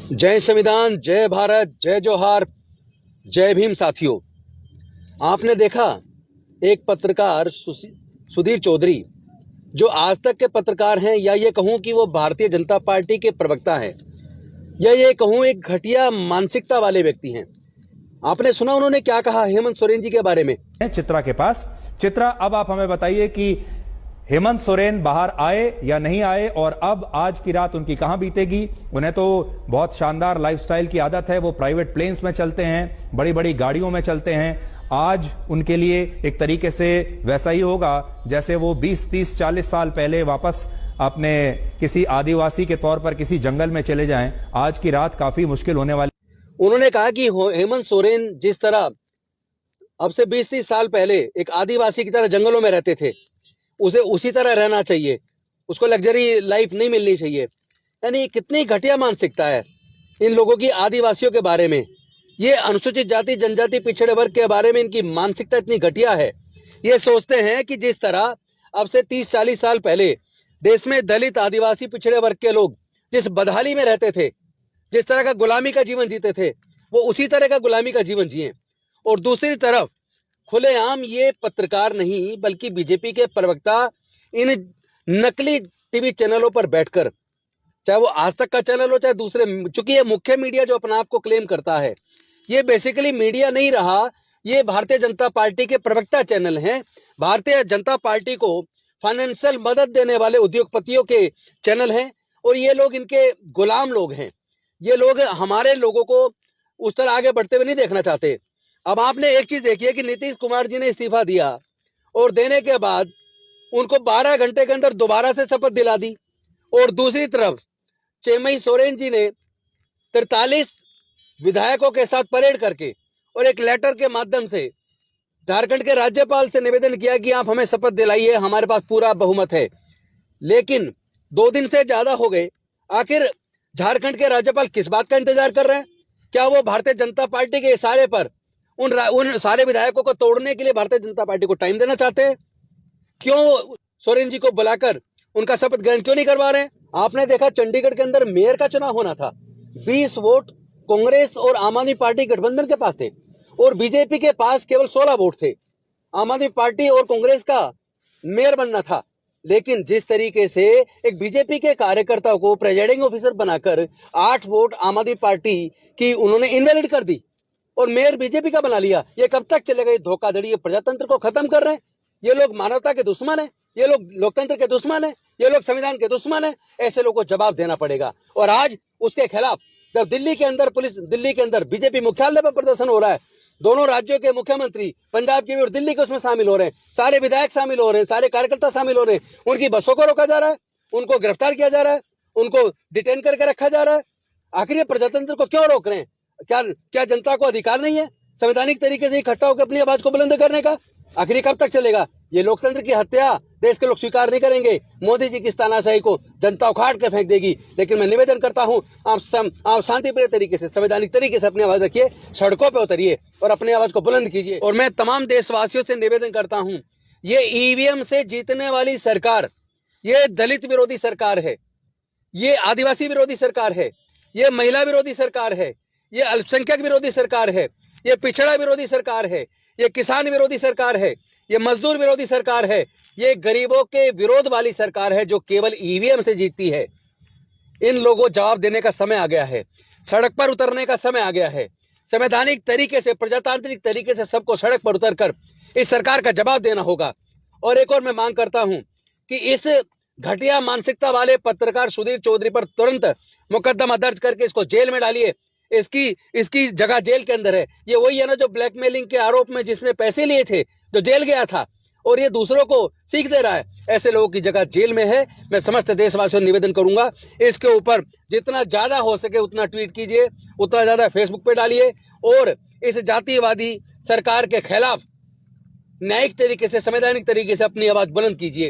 जय संविधान, जय भारत, जय जोहार, जय भीम। साथियों, आपने देखा एक पत्रकार सुधीर चौधरी जो आज तक के पत्रकार हैं, या ये कहूं कि वो भारतीय जनता पार्टी के प्रवक्ता हैं, या ये कहूं एक घटिया मानसिकता वाले व्यक्ति हैं। आपने सुना उन्होंने क्या कहा हेमंत सोरेन जी के बारे में? चित्रा के पास। चित्रा, अब आप हमें बताइए कि हेमंत सोरेन बाहर आए या नहीं आए, और अब आज की रात उनकी कहां बीतेगी। उन्हें तो बहुत शानदार लाइफस्टाइल की आदत है, वो प्राइवेट प्लेन्स में चलते हैं, बड़ी बड़ी गाड़ियों में चलते हैं। आज उनके लिए एक तरीके से वैसा ही होगा जैसे वो 20, 30, 40 साल पहले वापस अपने किसी आदिवासी के तौर पर किसी जंगल में चले जाएं। आज की रात काफी मुश्किल होने वाली। उन्होंने कहा कि हेमंत सोरेन जिस तरह अब से 20-30 साल पहले एक आदिवासी की तरह जंगलों में रहते थे, उसे उसी तरह रहना चाहिए, उसको लग्जरी लाइफ नहीं मिलनी चाहिए। यानी कितनी घटिया मानसिकता है इन लोगों की आदिवासियों के बारे में। ये अनुसूचित जाति जनजाति पिछड़े वर्ग के बारे में इनकी मानसिकता इतनी घटिया है। ये सोचते हैं कि जिस तरह अब से 30-40 साल पहले देश में दलित आदिवासी पिछड़े वर्ग के लोग जिस बदहाली में रहते थे, जिस तरह का गुलामी का जीवन जीते थे, वो उसी तरह का गुलामी का जीवन जिए। और दूसरी तरफ खुलेआम ये पत्रकार नहीं बल्कि बीजेपी के प्रवक्ता इन नकली टीवी चैनलों पर बैठकर, चाहे वो आज तक का चैनल हो चाहे दूसरे, चूंकि ये मुख्य मीडिया जो अपना आप को क्लेम करता है, ये बेसिकली मीडिया नहीं रहा, ये भारतीय जनता पार्टी के प्रवक्ता चैनल हैं। भारतीय जनता पार्टी को फाइनेंशियल मदद देने वाले उद्योगपतियों के चैनल हैं, और ये लोग इनके गुलाम लोग हैं। ये लोग हमारे लोगों को उस तरह आगे बढ़ते हुए नहीं देखना चाहते। अब आपने एक चीज देखी है कि नीतीश कुमार जी ने इस्तीफा दिया, और देने के बाद उनको 12 घंटे के अंदर दोबारा से शपथ दिला दी। और दूसरी तरफ चेमई सोरेन जी ने 43 विधायकों के साथ परेड करके और एक लेटर के माध्यम से झारखंड के राज्यपाल से निवेदन किया कि आप हमें शपथ दिलाइए, हमारे पास पूरा बहुमत है। लेकिन 2 दिन से ज्यादा हो गए, आखिर झारखंड के राज्यपाल किस बात का इंतजार कर रहे हैं? क्या वो भारतीय जनता पार्टी के इशारे पर उन सारे विधायकों को तोड़ने के लिए भारतीय जनता पार्टी को टाइम देना चाहते हैं? क्यों सोरेन जी को बुलाकर उनका शपथ ग्रहण क्यों नहीं करवा रहे हैं? आपने देखा चंडीगढ़ के अंदर मेयर का चुनाव होना था, 20 वोट कांग्रेस और आम आदमी पार्टी गठबंधन के पास थे, और बीजेपी के पास केवल 16 वोट थे। आम आदमी पार्टी और कांग्रेस का मेयर बनना था, लेकिन जिस तरीके से एक बीजेपी के कार्यकर्ता को प्रेजाइडिंग ऑफिसर बनाकर 8 वोट आम आदमी पार्टी की उन्होंने इनवैलिड कर दी और मेयर बीजेपी का बना लिया। ये कब तक चलेगा? ये धोखाधड़ी, ये प्रजातंत्र को खत्म कर रहे हैं। ये लोग मानवता के दुश्मन है, ये लोग लोकतंत्र के दुश्मन है, ये लोग संविधान के दुश्मन है। ऐसे लोगों को जवाब देना पड़ेगा। और आज उसके खिलाफ जब दिल्ली के अंदर बीजेपी मुख्यालय पर प्रदर्शन हो रहा है, दोनों राज्यों के मुख्यमंत्री, पंजाब के भी और दिल्ली के, उसमें शामिल हो रहे हैं, सारे विधायक शामिल हो रहे हैं, सारे कार्यकर्ता शामिल हो रहे हैं। उनकी बसों को रोका जा रहा है, उनको गिरफ्तार किया जा रहा है, उनको डिटेन करके रखा जा रहा है। आखिर ये प्रजातंत्र को क्यों रोक रहे हैं? क्या जनता को अधिकार नहीं है संवैधानिक तरीके से इकट्ठा होकर अपनी आवाज को बुलंद करने का? आखिर कब तक चलेगा? ये लोकतंत्र की हत्या देश के लोग स्वीकार नहीं करेंगे। मोदी जी की इस तानाशाही को जनता उखाड़ के फेंक देगी। लेकिन मैं निवेदन करता हूं, आप शांतिप्रिय तरीके से, संवैधानिक तरीके से अपनी आवाज रखिए, सड़कों पे उतरिए और अपनी आवाज को बुलंद कीजिए। और मैं तमाम देशवासियों से निवेदन करता हूं, ये ईवीएम से जीतने वाली सरकार, ये दलित विरोधी सरकार है, ये आदिवासी विरोधी सरकार है, ये महिला विरोधी सरकार है, ये अल्पसंख्यक विरोधी सरकार है, ये पिछड़ा विरोधी सरकार है, ये किसान विरोधी सरकार है, ये मजदूर विरोधी सरकार है, ये गरीबों के विरोध वाली सरकार है जो केवल ईवीएम से जीतती है। इन लोगों को जवाब देने का समय आ गया है, सड़क पर उतरने का समय आ गया है। संवैधानिक तरीके से, प्रजातांत्रिक तरीके से सबको सड़क पर उतरकर इस सरकार का जवाब देना होगा। और एक और मैं मांग करता हूं कि इस घटिया मानसिकता वाले पत्रकार सुधीर चौधरी पर तुरंत मुकदमा दर्ज करके इसको जेल में डालिए। इसकी जगह जेल के अंदर है। ये वही है ना जो ब्लैकमेलिंग के आरोप में जिसने पैसे लिए थे, जो जेल गया था, और ये दूसरों को सीख दे रहा है। ऐसे लोगों की जगह जेल में है। मैं समस्त देशवासियों से निवेदन करूंगा, इसके ऊपर जितना ज्यादा हो सके उतना ट्वीट कीजिए, उतना ज्यादा फेसबुक पे डालिए, और इस जातिवादी सरकार के खिलाफ न्यायिक तरीके से, संवैधानिक तरीके से अपनी आवाज बुलंद कीजिए।